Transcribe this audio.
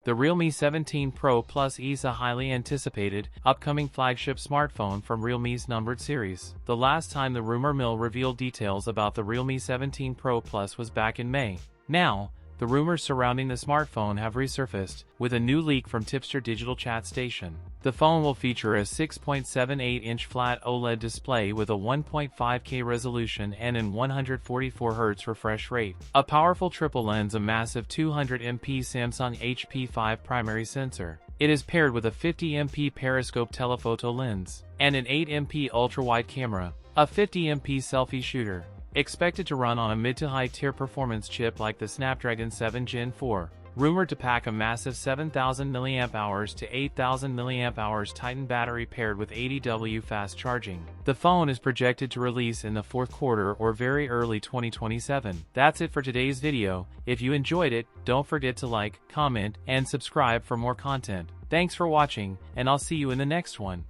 The Realme 17 Pro Plus is a highly anticipated, upcoming flagship smartphone from Realme's numbered series. The last time the rumor mill revealed details about the Realme 17 Pro Plus was back in May. Now, the rumors surrounding the smartphone have resurfaced, with a new leak from Tipster Digital Chat Station. The phone will feature a 6.78-inch flat OLED display with a 1.5K resolution and an 144Hz refresh rate, a powerful triple lens, a massive 200MP Samsung HP5 primary sensor. It is paired with a 50MP periscope telephoto lens, and an 8MP ultra-wide camera, a 50MP selfie shooter. Expected to run on a mid to high tier performance chip like the Snapdragon 7 Gen 4, rumored to pack a massive 7,000 mAh to 8,000 mAh Titan battery paired with 80W fast charging. The phone is projected to release in the fourth quarter or very early 2027. That's it for today's video. If you enjoyed it, don't forget to like, comment, and subscribe for more content. Thanks for watching, and I'll see you in the next one.